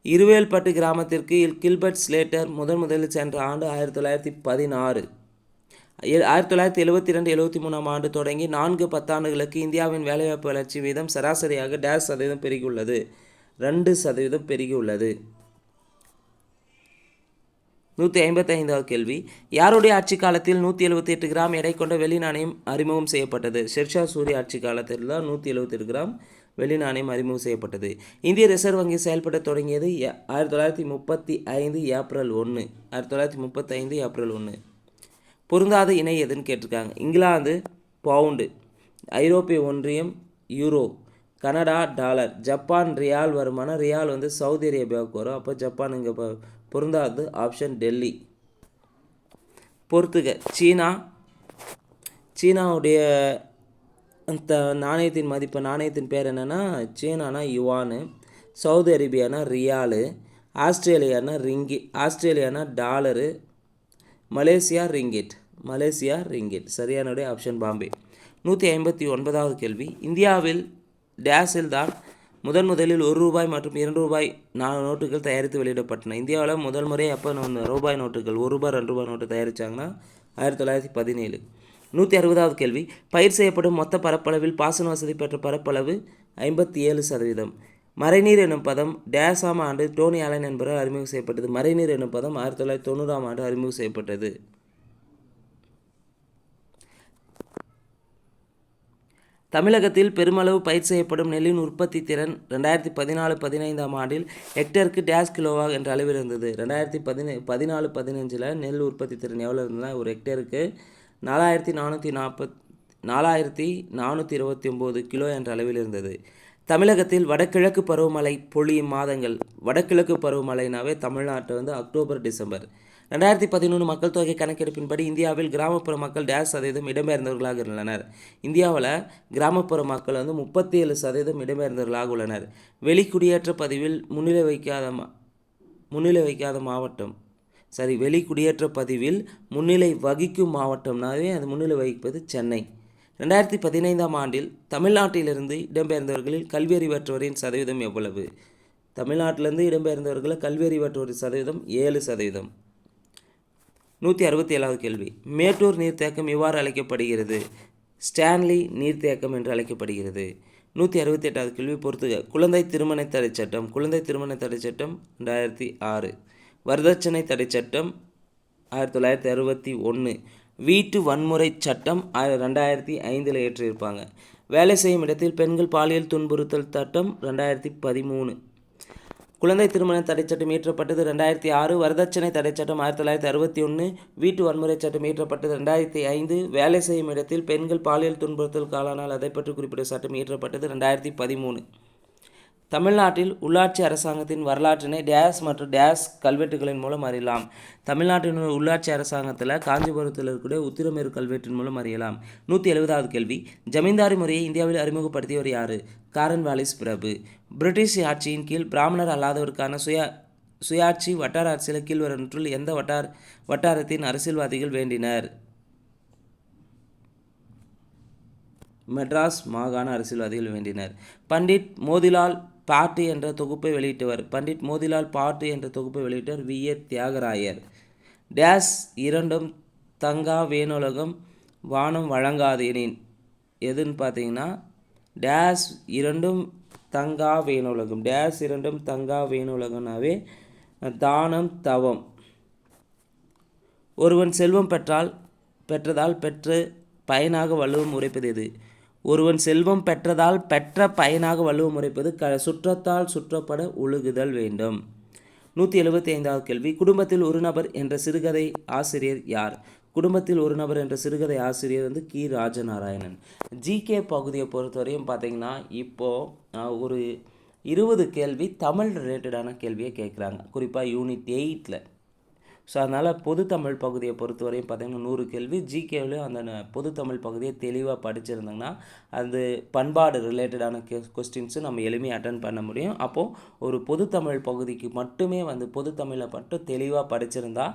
A: இருவேல்பட்டு கிராமத்திற்கு கில்பர்ட் ஸ்லேட்டர் முதலில் சென்ற ஆண்டு 1916. 1972-73ஆம் ஆண்டு தொடங்கி 4 பத்தாண்டுகளுக்கு இந்தியாவின் வேலைவாய்ப்பு வளர்ச்சி வீதம் சராசரியாக %, பெருகியுள்ளது. 2% பெருகியுள்ளது. 155வது கேள்வி, யாருடைய ஆட்சி காலத்தில் 178 கிராம் எடை கொண்ட வெள்ளி நாணயம் அறிமுகம் செய்யப்பட்டது? ஷெர்ஷா சூரி ஆட்சி காலத்தில் தான் 178 கிராம் வெள்ளி நாணயம் அறிமுகம் செய்யப்பட்டது. இந்திய ரிசர்வ் வங்கி செயல்பட தொடங்கியது 1935 ஏப்ரல் 1. 1935 ஏப்ரல் 1. பொருந்தாத இணை எதுன்னு கேட்டிருக்காங்க. இங்கிலாந்து பவுண்டு, ஐரோப்பிய ஒன்றியம் யூரோ, கனடா டாலர், ஜப்பான் ரியால். வருமானம் ரியால் சவுதி அரேபியாவுக்கு வரும். அப்போ ஜப்பான் இங்கே பொருந்தாது ஆப்ஷன் டெல்லி. பொறுத்துக. சீனாவுடைய நாணயத்தின் மதிப்பு, நாணயத்தின் பேர் என்னென்னா சீனானா யுவானு, சவுதி அரேபியானா ரியாலு, ஆஸ்திரேலியானா dollar, Malaysia ringgit. Malaysia ringgit. சரியான விடை ஆப்ஷன் பாம்பே. 159வது கேள்வி. இந்தியாவில் டேஸில் தான் முதலில் ₹1 மற்றும் ₹2 நோட்டுகள் தயாரித்து வெளியிடப்பட்டன. இந்தியாவில் முதல் முறை எப்போ ரூபாய் நோட்டுகள் ₹1 ₹2 நோட்டு தயாரித்தாங்கன்னா 1917. 160வது கேள்வி. பயிர் செய்யப்படும் மொத்த பரப்பளவில் பாசன வசதி பெற்ற பரப்பளவு 57%. மறைநீர் எனும் பதம் டேஸாம் ஆண்டு டோனி ஆலன் என்பவரால் அறிமுகம் செய்யப்பட்டது. மறைநீர் எனும் பதம் 1990ஆம் ஆண்டு அறிமுகம் செய்யப்பட்டது. தமிழகத்தில் பெருமளவு பயிர் செய்யப்படும் நெல்லின் உற்பத்தி திறன் 2014-15ஆம் ஆண்டில் ஹெக்டருக்கு டேஸ் கிலோவாக என்ற அளவில் இருந்தது. 2014-15 நெல் உற்பத்தி திறன் எவ்வளோ இருந்ததுன்னா ஒரு ஹெக்டருக்கு 4429 கிலோ என்ற அளவில் இருந்தது. தமிழகத்தில் வடகிழக்கு பருவமழை பொழியும் மாதங்கள். வடகிழக்கு பருவமழைனாவே தமிழ்நாட்டை அக்டோபர் டிசம்பர். 2011 மக்கள் தொகை கணக்கெடுப்பின்படி இந்தியாவில் கிராமப்புற மக்கள் டேஸ் சதவீதம் இடம்பெயர்ந்தவர்களாக உள்ளனர். இந்தியாவில் கிராமப்புற மக்கள் 37% இடம்பெயர்ந்தவர்களாக உள்ளனர். வெளிக்குடியேற்ற பதிவில் முன்னிலை வைக்காத மாவட்டம். வெளிக்குடியேற்ற பதிவில் முன்னிலை வகிக்கும் மாவட்டம்னாவே அது முன்னிலை வகிப்பது சென்னை. 2015ஆம் ஆண்டில் தமிழ்நாட்டிலிருந்து இடம்பெயர்ந்தவர்களில் கல்வியறிவற்றோரின் சதவீதம் எவ்வளவு? தமிழ்நாட்டிலிருந்து இடம்பெயர்ந்தவர்களில் கல்வியறிவற்றோரின் சதவீதம் 7%. 167வது கேள்வி. மேட்டூர் நீர்த்தேக்கம் இவ்வாறு அழைக்கப்படுகிறது. ஸ்டான்லி நீர்த்தேக்கம் என்று அழைக்கப்படுகிறது. 168வது கேள்வி பொறுத்துக. குழந்தை திருமண தடை சட்டம். குழந்தை திருமண தடை சட்டம் 2006. வரதட்சணை தடை சட்டம் 1961. வீட்டு வன்முறை சட்டம் 2005 ஏற்றிருப்பாங்க. வேலை செய்யும் இடத்தில் பெண்கள் பாலியல் துன்புறுத்தல் சட்டம் 2013. குழந்தை திருமண தடை சட்டம் இயற்றப்பட்டது 2006. வரதட்சணை தடை சட்டம் 1961. வீட்டு வன்முறை சட்டம் இயற்றப்பட்டது 2005. வேலை செய்யும் இடத்தில் பெண்கள் பாலியல் துன்புறுத்தலுக்கு ஆளானால் அதை பற்றி குறிப்பிட்ட சட்டம் இயற்றப்பட்டது 2013. தமிழ்நாட்டில் உள்ளாட்சி அரசாங்கத்தின் வரலாற்றினை டேஸ் மற்றும் டேஸ் கல்வெட்டுகளின் மூலம் அறியலாம். தமிழ்நாட்டின் உள்ளாட்சி அரசாங்கத்தில் காஞ்சிபுரத்தில் இருக்கக்கூடிய உத்திரமேரு கல்வெட்டின் மூலம் அறியலாம். 170வது கேள்வி. ஜமீன்தாரி முறையை இந்தியாவில் அறிமுகப்படுத்தியவர் யார்? காரன்வாலிஸ் பிரபு. பிரிட்டிஷ் ஆட்சியின் கீழ் பிராமணர் அல்லாதவருக்கான சுயாட்சி வட்டார அரசியல் கீழ்வரவற்றுள் எந்த வட்டாரத்தின் அரசியல்வாதிகள் வேண்டினர்? மெட்ராஸ் மாகாண அரசியல்வாதிகள் வேண்டினர். பண்டிட் மோதிலால் பாட்டு என்ற தொகுப்பை வெளியிட்டவர். பண்டிட் மோதிலால் பாட்டு என்ற தொகுப்பை வெளியிட்டவர் வி.ஏ. தியாகராயர். டேஸ் இரண்டும் தங்கா வேணுலகம் வானம் வழங்காதேனின் எதுன்னு பார்த்தீங்கன்னா டேஸ் இரண்டும் தங்கா வேணுலகம். டேஸ் இரண்டும் தங்கா வேணுலகம்னாவே தானம் தவம். ஒருவன் செல்வம் பெற்றதால் பெற்று பயனாக வள்ளுவம் உரைப்பது எது? ஒருவன் செல்வம் பெற்றதால் பெற்ற பயனாக வள்ளுவம் உரைப்பது சுற்றத்தால் சுற்றப்பட ஒழுகுதல் வேண்டும். 175வது கேள்வி. குடும்பத்தில் ஒரு நபர் என்ற சிறுகதை ஆசிரியர் யார்? குடும்பத்தில் ஒரு நபர் என்ற சிறுகதை ஆசிரியர் கி. ராஜநாராயணன். ஜிகே பகுதியை பொறுத்தவரையும் பார்த்தீங்கன்னா இப்போது ஒரு 20 கேள்வி தமிழ் ரிலேட்டடான கேள்வியை கேட்குறாங்க, குறிப்பாக யூனிட் 8ல். ஸோ அதனால் பொதுத்தமிழ் பகுதியை பொறுத்தவரையும் பார்த்திங்கன்னா 100 கேள்வி. ஜிகேவிலையும் அந்த பொதுத்தமிழ் பகுதியை தெளிவாக படிச்சிருந்தாங்கன்னா அது பண்பாடு ரிலேட்டடான கொஸ்டின்ஸு நம்ம எளிமையாக அட்டன் பண்ண முடியும். அப்போது ஒரு பொதுத்தமிழ் பகுதிக்கு மட்டுமே பொதுத்தமிழை மட்டும் தெளிவாக படிச்சிருந்தா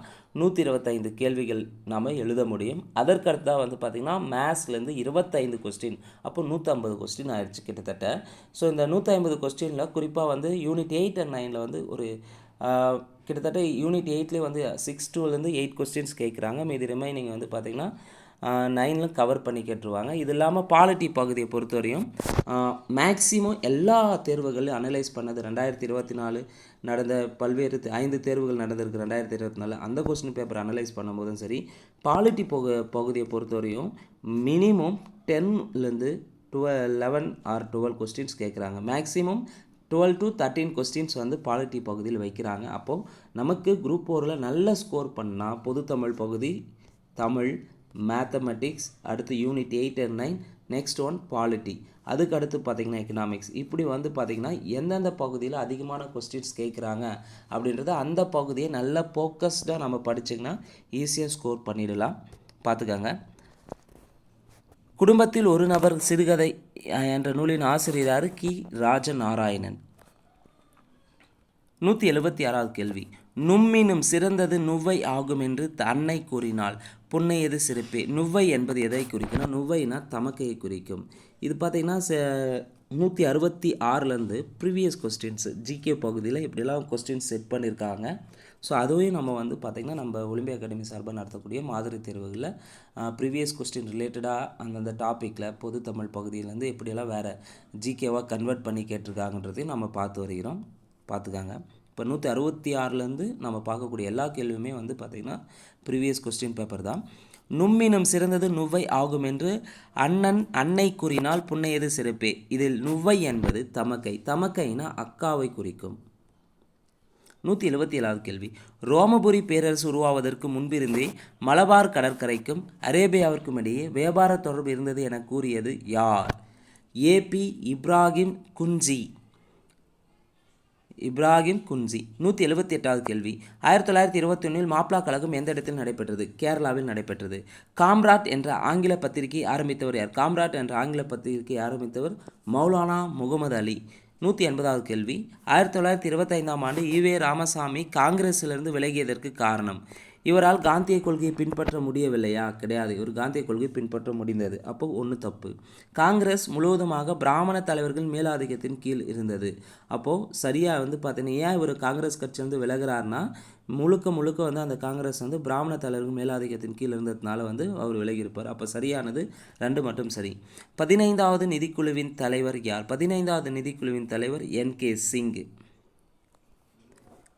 A: 125 கேள்விகள் நாம் எழுத முடியும். அதற்கடுத்தாக பார்த்திங்கன்னா மேத்ஸ்லேருந்து 25 கொஸ்டின், அப்போ 150 கொஸ்டின் ஆயிடுச்சு கிட்டத்தட்ட. ஸோ இந்த 150 கொஸ்டினில் குறிப்பாக யூனிட் 8 and 9ல் ஒரு கிட்டத்தட்ட யூனிட் 8லேயே 6 to 8 கொஸ்டின்ஸ் கேட்குறாங்க. மீதி ரிமைனிங் பார்த்திங்கன்னா 9ல் கவர் பண்ணி கேட்டுருவாங்க. இது இல்லாமல் பாலிட்டி பகுதியை பொறுத்தவரையும் மேக்ஸிமம் எல்லா தேர்வுகளையும் அனலைஸ் பண்ணது 2024 நடந்த பல்வேறு 5 தேர்வுகள் நடந்திருக்கு 2024. அந்த கொஸ்டின் பேப்பர் அனலைஸ் பண்ணும்போதும் சரி, பாலிட்டி பகுதியை பொறுத்தவரையும் மினிமம் 10லேருந்து 11 or 12 கொஸ்டின்ஸ் கேட்குறாங்க. மேக்ஸிமம் 12 to 13 கொஸ்டின்ஸ் பாலிட்டி பகுதியில் வைக்கிறாங்க. அப்போது நமக்கு குரூப் 4ல் நல்ல ஸ்கோர் பண்ணால் பொதுத்தமிழ் பகுதி, தமிழ், மேத்தமெட்டிக்ஸ், அடுத்து unit 8 and 9, next one polity, அதுக்கு அடுத்து பார்த்திங்கன்னா எக்கனாமிக்ஸ். இப்படி பார்த்திங்கன்னா எந்தெந்த பகுதியில் அதிகமான கொஸ்டின்ஸ் கேட்குறாங்க அப்படின்றத அந்த பகுதியை நல்லா ஃபோக்கஸ்டாக நம்ம படிச்சிங்கன்னா ஈஸியாக ஸ்கோர் பண்ணிடலாம். பார்த்துக்கோங்க. குடும்பத்தில் ஒரு நபர் சிறுகதை என்ற நூலின் ஆசிரியர் யார்? கி. ராஜநாராயணன். 176வது கேள்வி. நும்மினும் சிறந்தது நுவ்வை ஆகும் என்று அன்னை கூறினாள், புன்னையது சிறப்பே. நுவ்வை என்பது எதை குறிக்கணும்? நுவ்வைனா தமக்கையை குறிக்கும். இது பார்த்திங்கன்னா 166லேருந்து ப்ரீவியஸ் கொஸ்டின்ஸு ஜிகே பகுதியில் இப்படிலாம் கொஸ்டின்ஸ் செட் பண்ணியிருக்காங்க. ஸோ அதுவும் நம்ம வந்து பார்த்திங்கன்னா நம்ம ஒலிம்பியா அகாடமி சார்பாக நடத்தக்கூடிய மாதிரி தேர்வுகளில் ப்ரீவியஸ் கொஸ்டின் ரிலேட்டடாக அந்தந்த டாப்பிக்கில் பொது தமிழ் பகுதியிலேருந்து எப்படியெல்லாம் வேறு ஜிகேவாக கன்வெர்ட் பண்ணி கேட்டிருக்காங்கன்றதையும் நம்ம பார்த்து வருகிறோம். பார்த்துக்காங்க. இப்போ 166லேருந்து நம்ம பார்க்கக்கூடிய எல்லா கேள்வியுமே வந்து பார்த்திங்கன்னா ப்ரீவியஸ் கொஸ்டின் பேப்பர் தான். நும்மினும் சிறந்தது நுவ்வை ஆகும் என்று அன்னை கூறினால் புன்னையது சிறப்பே. இதில் நுவ்வை என்பது தமக்கை. தமக்கைனா அக்காவை குறிக்கும். 177வது கேள்வி. ரோமபுரி பேரரசு உருவாவதற்கு முன்பிருந்தே மலபார் கடற்கரைக்கும் அரேபியாவிற்கும் இடையே வியாபார தொடர்பு இருந்தது என கூறியது யார்? ஏபி இப்ராஹிம் குஞ்சி. 178வது கேள்வி. 1921 மாப்ளா கழகம் எந்த இடத்தில் நடைபெற்றது? கேரளாவில் நடைபெற்றது. காம்ராட் என்ற ஆங்கில பத்திரிகை ஆரம்பித்தவர் யார்? காம்ராட் என்ற ஆங்கில பத்திரிகை ஆரம்பித்தவர் மௌலானா முகமது அலி. 180வது கேள்வி. 1925ஆம் ஆண்டு ஈவே ராமசாமி காங்கிரஸிலிருந்து விலகியதற்கு காரணம்? இவரால் காந்திய கொள்கையை பின்பற்ற முடியவில்லையா? கிடையாது, இவர் காந்திய கொள்கையை பின்பற்ற முடிந்தது. அப்போ ஒன்று தப்பு. காங்கிரஸ் முழுவதுமாக பிராமண தலைவர்கள் மேலாதிக்கத்தின் கீழ் இருந்தது. அப்போது சரியாக வந்து பார்த்தீங்கன்னா ஏன் இவர் காங்கிரஸ் கட்சியிலேருந்து விலகிறார்னா முழுக்க வந்து அந்த காங்கிரஸ் வந்து பிராமண தலைவர்கள் மேலாதிக்கத்தின் கீழ் இருந்ததுனால வந்து அவர் விலகியிருப்பார். அப்போ சரியானது 2 மட்டும் சரி. 15வது நிதிக்குழுவின் தலைவர் யார்? 15வது நிதிக்குழுவின் தலைவர் NK சிங்.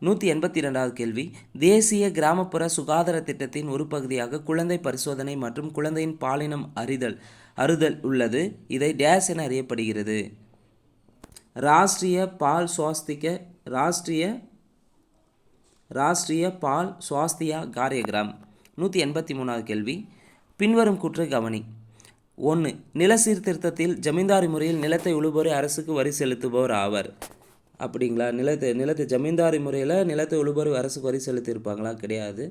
A: 182வது கேள்வி. தேசிய கிராமப்புற சுகாதார திட்டத்தின் ஒரு பகுதியாக குழந்தை பரிசோதனை மற்றும் குழந்தையின் பாலினம் அறுதல் உள்ளது. இதை டேஸ் என அறியப்படுகிறது? ராஷ்ட்ரிய பால் சுவாஸ்தியா காரியகிராம். 183வது கேள்வி. பின்வரும் கூற்றை கவனி. 1. நில சீர்திருத்தத்தில் ஜமீன்தாரி முறையில் நிலத்தை உழுபவரை அரசுக்கு வரி செலுத்துபவர் ஆவர். அப்படிங்களா? நிலத்தை ஜமீன்தாரி முறையில் நிலத்தை உழுபவர் அரசுக்கு வரி செலுத்தியிருப்பாங்களா? கிடையாது.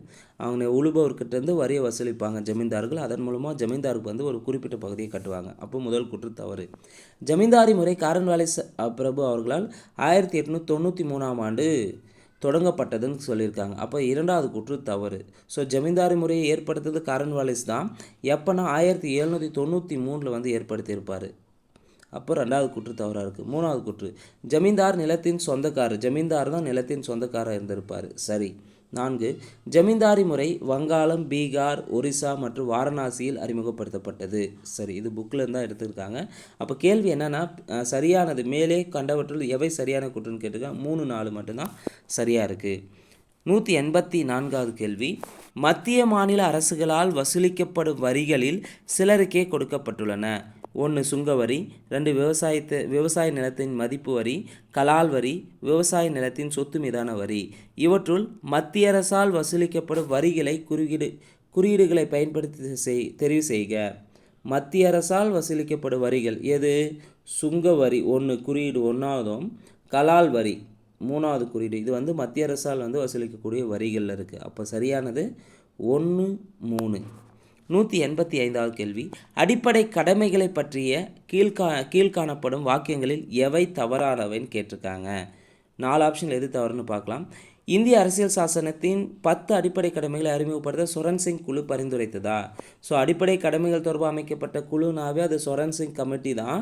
A: அவங்க உழுபவர்கிட்டேருந்து வரியை வசூலிப்பாங்க ஜமீன்தார்கள். அதன் மூலமாக ஜமீன்தாருக்கு வந்து ஒரு குறிப்பிட்ட பகுதியை கட்டுவாங்க. அப்போ முதல் கூற்று தவறு. ஜமீன்தாரி முறை காரன்வாலிஸ் பிரபு அவர்களால் 1893ஆம் ஆண்டு தொடங்கப்பட்டதுன்னு சொல்லியிருக்காங்க. அப்போ 2வது கூற்று தவறு. ஸோ ஜமீன்தாரி முறையை ஏற்படுத்துறது காரன்வாலிஸ் தான். எப்போனா 1793 வந்து ஏற்படுத்தியிருப்பார். அப்போ 2வது கூற்று தவறாக இருக்குது. 3வது கூற்று ஜமீன்தார் நிலத்தின் சொந்தக்காரர். ஜமீன்தார் தான் நிலத்தின் சொந்தக்காரர் இருந்திருப்பார். சரி. 4. ஜமீன்தாரி முறை வங்காளம், பீகார், ஒரிசா மற்றும் வாரணாசியில் அறிமுகப்படுத்தப்பட்டது. சரி, இது புக்கில் தான் எடுத்துருக்காங்க. அப்போ கேள்வி என்னென்னா சரியானது மேலே கண்டவற்றில் எவை சரியான கூற்றுன்னு கேட்டிருக்காங்க. 3, 4 மட்டும்தான் சரியாக இருக்குது. 184வது கேள்வி. மத்திய மாநில அரசுகளால் வசூலிக்கப்படும் வரிகளில் சிலருக்கே கொடுக்கப்பட்டுள்ளன. 1. சுங்கவரி. 2. விவசாய நிலத்தின் மதிப்பு வரி, கலால் வரி, விவசாய நிலத்தின் சொத்து மீதான வரி. இவற்றுள் மத்திய அரசால் வசூலிக்கப்படும் வரிகளை குறியீடுகளை பயன்படுத்தி தெரிவு செய்க. மத்திய அரசால் வசூலிக்கப்படும் வரிகள் எது? சுங்கவரி 1 குறியீடு 1ஆவதும், கலால் வரி 3வது குறியீடு. இது வந்து மத்திய அரசால் வந்து வசூலிக்கக்கூடிய வரிகளில் இருக்குது. அப்போ சரியானது 1, 3. 185வது கேள்வி. அடிப்படை கடமைகளை பற்றிய கீழ்காணப்படும் வாக்கியங்களில் எவை தவறானவைன்னு கேட்டிருக்காங்க. 4 ஆப்ஷனில் எது தவறுன்னு பார்க்கலாம். இந்திய அரசியல் சாசனத்தின் 10 அடிப்படை கடமைகளை அறிமுகப்படுத்த சொரன் சிங் குழு பரிந்துரைத்ததா? ஸோ அடிப்படை கடமைகள் தொடர்பாக அமைக்கப்பட்ட குழுனாவே அது சொரன் சிங் கமிட்டி தான்.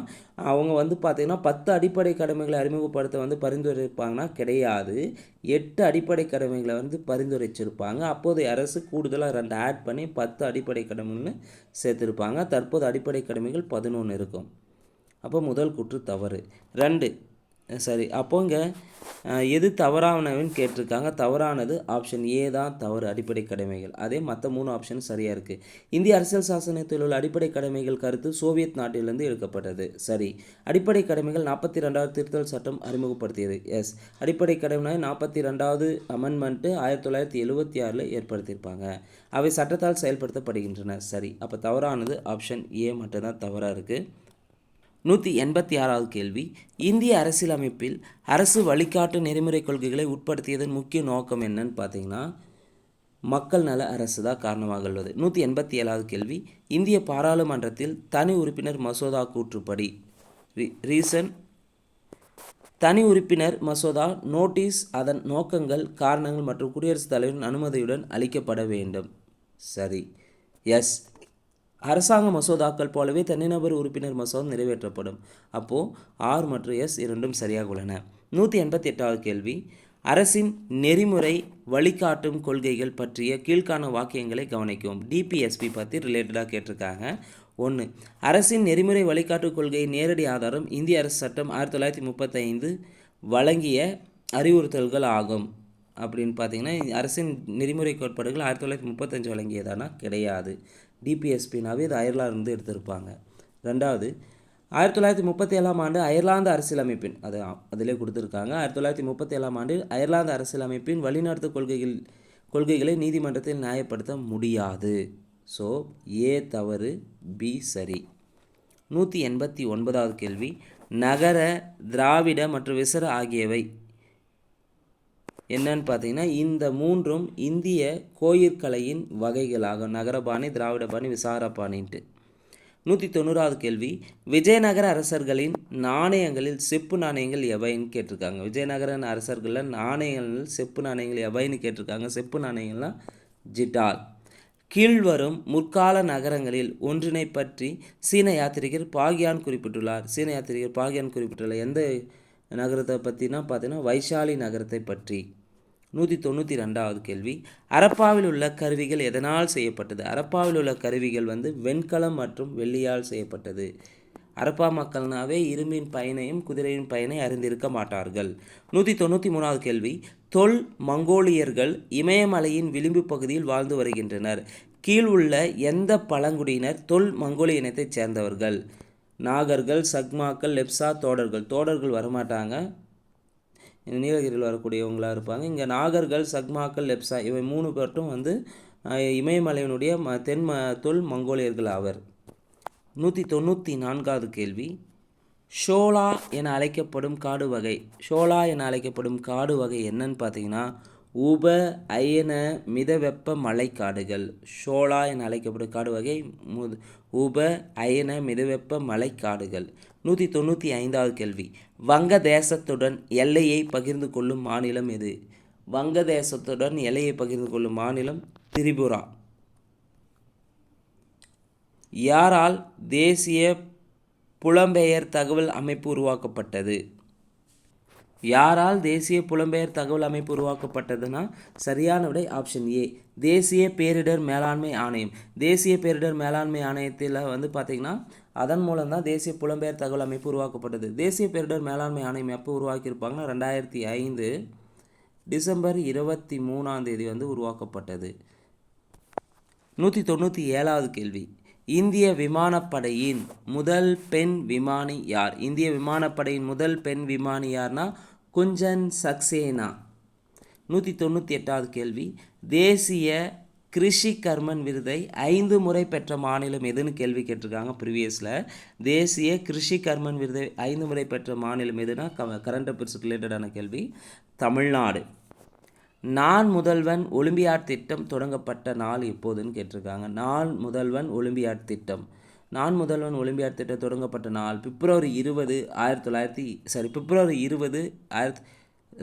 A: அவங்க வந்து பார்த்திங்கன்னா 10 அடிப்படை கடமைகளை அறிமுகப்படுத்த வந்து பரிந்துரைப்பாங்கன்னா கிடையாது. 8 அடிப்படை கடமைகளை வந்து பரிந்துரைச்சிருப்பாங்க. அப்போதைய அரசு கூடுதலாக 2 ஆட் பண்ணி 10 அடிப்படை கடமைன்னு சேர்த்துருப்பாங்க. தற்போது அடிப்படை கடமைகள் 11 இருக்கும். அப்போ முதல் கூற்று தவறு. 2 சரி. அப்போங்க எது தவறானவன்னு கேட்டிருக்காங்க. தவறானது ஆப்ஷன் ஏ தான் தவறு, அடிப்படை கடமைகள். அதே மற்ற 3 ஆப்ஷன் சரியாக இருக்குது. இந்திய அரசியல் சாசனத்தில் உள்ள அடிப்படை கடமைகள் கருத்து சோவியத் நாட்டிலிருந்து எடுக்கப்பட்டது. சரி. அடிப்படை கடமைகள் 42வது திருத்தல் சட்டம் அறிமுகப்படுத்தியது. எஸ். அடிப்படை கடமை 42வது அமெண்ட்மெண்ட்டு 1976 ஏற்படுத்தியிருப்பாங்க. அவை சட்டத்தால் செயல்படுத்தப்படுகின்றன. சரி. அப்போ தவறானது ஆப்ஷன் ஏ மட்டும்தான் தவறாக இருக்குது. 186வது கேள்வி. இந்திய அரசியலமைப்பில் அரசு வழிகாட்டு நெறிமுறை கொள்கைகளை உட்படுத்தியதன் முக்கிய நோக்கம் என்னன்னு பார்த்தீங்கன்னா மக்கள் நல அரசு தான் காரணமாக உள்ளது. 187வது கேள்வி. இந்திய பாராளுமன்றத்தில் தனி உறுப்பினர் மசோதா கூற்றுப்படி ரீசன் தனி உறுப்பினர் மசோதா நோட்டீஸ் அதன் நோக்கங்கள் காரணங்கள் மற்றும் குடியரசுத் தலைவரின் அனுமதியுடன் அளிக்கப்பட வேண்டும். சரி. எஸ். அரசாங்க மசோதாக்கள் போலவே தனிநபர் உறுப்பினர் மசோதா நிறைவேற்றப்படும். அப்போது ஆர் மற்றும் எஸ் இரண்டும் சரியாக உள்ளன. 188வது கேள்வி, அரசின் நெறிமுறை வழிகாட்டும் கொள்கைகள் பற்றிய கீழ்காணும் வாக்கியங்களை கவனிக்கவும். டிபிஎஸ்பி பற்றி ரிலேட்டடாக கேட்டிருக்காங்க. 1. அரசின் நெறிமுறை வழிகாட்டு கொள்கை நேரடி ஆதாரம் இந்திய அரசு சட்டம் 1935 வழங்கிய அறிவுறுத்தல்கள் ஆகும். அப்படின்னு பார்த்தீங்கன்னா அரசின் நெறிமுறை கோட்பாடுகள் 1935 வழங்கியதானா? கிடையாது. டிபிஎஸ்பினாவே இது அயர்லாந்து எடுத்திருப்பாங்க. 2வது, 1937ஆம் ஆண்டு அயர்லாந்து அரசியலமைப்பின் அதிலே கொடுத்துருக்காங்க. 1937ஆம் ஆண்டு அயர்லாந்து அரசியலமைப்பின் வழிநடத்து கொள்கைகளை நீதிமன்றத்தில் நியாயப்படுத்த முடியாது. ஸோ ஏ தவறு, பி சரி. 189வது கேள்வி, நகர, திராவிட மற்றும் விசர ஆகியவை என்னன்னு பார்த்தீங்கன்னா இந்த மூன்றும் இந்திய கோயிற்கலையின் வகைகளாகும். நகரபாணி, திராவிடபாணி, விசாரப்பாணின்ட்டு. 190வது கேள்வி, விஜயநகர அரசர்களின் நாணயங்களில் செப்பு நாணயங்கள் எவைன்னு கேட்டிருக்காங்க. விஜயநகர அரசர்களில் நாணயங்கள் செப்பு நாணயங்கள் எவைன்னு கேட்டிருக்காங்க. செப்பு நாணயங்கள்லாம் ஜிட்டால். கீழ்வரும் முற்கால நகரங்களில் ஒன்றினை பற்றி சீன யாத்திரிகர் பாகியான் குறிப்பிட்டுள்ளார். சீன யாத்திரிகர் பாகியான் குறிப்பிட்டுள்ளார். எந்த நகரத்தை பற்றினா பார்த்தீங்கன்னா வைஷாலி நகரத்தை பற்றி. 192வது கேள்வி, அரப்பாவில் உள்ள கருவிகள் எதனால் செய்யப்பட்டது? அரப்பாவில் உள்ள கருவிகள் வெண்கலம் மற்றும் வெள்ளியால் செய்யப்பட்டது. அரப்பா மக்கள்னாவே இரும்பின் பயனையும் குதிரையின் பயனை அறிந்திருக்க மாட்டார்கள். 193வது கேள்வி, தொல் மங்கோலியர்கள் இமயமலையின் விளிம்பு பகுதியில் வாழ்ந்து வருகின்றனர். கீழ் உள்ள எந்த பழங்குடியினர் தொல் மங்கோலிய இனத்தைச் சேர்ந்தவர்கள்? நாகர்கள், சக்மாக்கள், லெப்சா, தோடர்கள். தோடர்கள் வரமாட்டாங்க, நீலகிரியில் வரக்கூடியவங்களாக இருப்பாங்க. இங்கே நாகர்கள், சக்மாக்கள், லெப்சா இவை 3 பேர்ட்டும் இமயமலையினுடைய தொல் மங்கோலியர்கள் ஆவர். 194வது கேள்வி, ஷோலா என அழைக்கப்படும் காடு வகை. ஷோலா என அழைக்கப்படும் காடு வகை என்னன்னு பார்த்தீங்கன்னா உப அயன மிதவெப்ப மலைக்காடுகள். ஷோலா என அழைக்கப்படும் காடு வகை உப அயன மிதவெப்ப மலைக்காடுகள். 195வது கேள்வி, வங்கதேசத்துடன் எல்லையை பகிர்ந்து கொள்ளும் மாநிலம் எது? வங்கதேசத்துடன் எல்லையை பகிர்ந்து கொள்ளும் மாநிலம் திரிபுரா. யாரால் தேசிய புலம்பெயர் தகவல் அமைப்பு உருவாக்கப்பட்டது? யாரால் தேசிய புலம்பெயர் தகவல் அமைப்பு உருவாக்கப்பட்டதுன்னா சரியான விடை ஆப்ஷன் ஏ, தேசிய பேரிடர் மேலாண்மை ஆணையம். தேசிய பேரிடர் மேலாண்மை ஆணையத்தில் பார்த்திங்கன்னா அதன் மூலம்தான் தேசிய புலம்பெயர் தகவல் அமைப்பு உருவாக்கப்பட்டது. தேசிய பேரிடர் மேலாண்மை ஆணையம் எப்போ உருவாக்கியிருப்பாங்கன்னா 2005 டிசம்பர் 23ஆம் தேதி உருவாக்கப்பட்டது. 197வது கேள்வி, இந்திய விமானப்படையின் முதல் பெண் விமானி யார்? இந்திய விமானப்படையின் முதல் பெண் விமானி யார்னா குஞ்சன் சக்சேனா. 198வது கேள்வி, தேசிய கிருஷி கர்மன் விருதை 5 முறை பெற்ற மாநிலம் எதுன்னு கேள்வி கேட்டிருக்காங்க ப்ரீவியஸில். தேசிய கிருஷி கர்மன் விருதை 5 முறை பெற்ற மாநிலம் எதுனா கரண்ட் அஃபேர்ஸ் ரிலேட்டடான கேள்வி, தமிழ்நாடு. நான் முதல்வன் ஒலிம்பியாட் திட்டம் தொடங்கப்பட்ட நாள் எப்போதுன்னு கேட்டிருக்காங்க. நான் முதல்வன் ஒலிம்பியாட் திட்டம் தொடங்கப்பட்ட நாள் பிப்ரவரி 20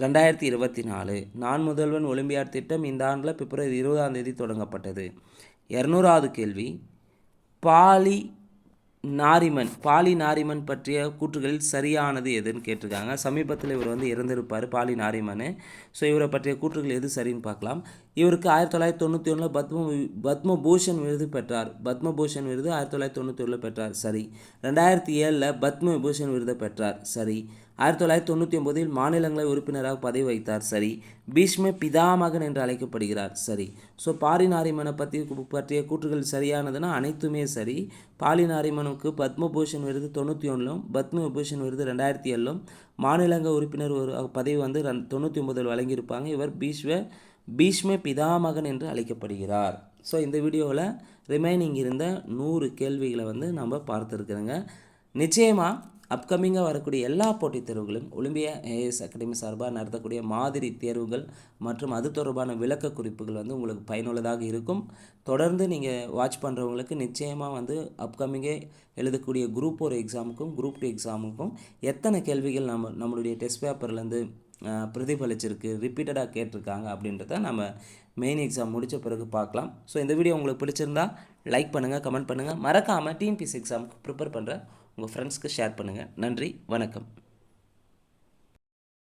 A: 2024. நான் முதல்வன் ஒலிம்பியாட் திட்டம் இந்த ஆண்டில் பிப்ரவரி 20ஆம் தேதி தொடங்கப்பட்டது. 200வது கேள்வி, பாலி நாரிமன் பற்றிய கூற்றுகளில் சரியானது எதுன்னு கேட்டிருக்காங்க. சமீபத்தில் இவர் இறந்திருப்பார் பாலி நாரிமன். ஸோ இவரை பற்றிய கூற்றுகள் எது சரின்னு பார்க்கலாம். இவருக்கு 1991 பத்மபூஷன் விருது பெற்றார். பத்மபூஷன் விருது 1991 பெற்றார், சரி. 2007 பத்ம விபூஷன் விருதை பெற்றார், சரி. 1999 மாநிலங்களவை உறுப்பினராக பதவி வகித்தார், சரி. பீஷ்ம பிதாமகன் என்று அழைக்கப்படுகிறார், சரி. ஸோ பாலி நாரிமனை பற்றிய கூற்றுகள் சரியானதுன்னா அனைத்துமே சரி. பாலி நாரிமனுக்கு பத்மபூஷன் விருது 91லும் பத்ம விபூஷன் விருது 2007லும் மாநிலங்களவை உறுப்பினர் ஒரு பதவி 99 வழங்கியிருப்பாங்க. இவர் பீஷ்ம பிதாமகன் என்று அழைக்கப்படுகிறார். ஸோ இந்த வீடியோவில் ரிமைனிங் இருந்த 100 கேள்விகளை நம்ம பார்த்துருக்குறோங்க. நிச்சயமாக அப்கமிங்காக வரக்கூடிய எல்லா போட்டித் தேர்வுகளும் ஒலிம்பியா ஏஎஸ் அகாடமி சார்பாக நடத்தக்கூடிய மாதிரி தேர்வுகள் மற்றும் அது தொடர்பான விளக்க குறிப்புகள் வந்து உங்களுக்கு பயனுள்ளதாக இருக்கும். தொடர்ந்து நீங்கள் வாட்ச் பண்ணுறவங்களுக்கு நிச்சயமாக வந்து அப்கமிங்கே எழுதக்கூடிய குரூப் 1 எக்ஸாமுக்கும் குரூப் 2 எக்ஸாமுக்கும் எத்தனை கேள்விகள் நம்மளுடைய டெஸ்ட் பேப்பர்லேருந்து பிரதிபலிச்சிருக்கு, ரிப்பீட்டடாக கேட்டிருக்காங்க அப்படின்றத நம்ம மெயின் எக்ஸாம் முடித்த பிறகு பார்க்கலாம். ஸோ இந்த வீடியோ உங்களுக்கு பிடிச்சிருந்தா லைக் பண்ணுங்கள், கமெண்ட் பண்ணுங்கள். மறக்காமல் டிஎன்பிஎஸ்சி எக்ஸாமுக்கு ப்ரிப்பேர் பண்ணுற உங்கள் ஃப்ரெண்ட்ஸ்க்கு ஷேர் பண்ணுங்கள். நன்றி, வணக்கம்.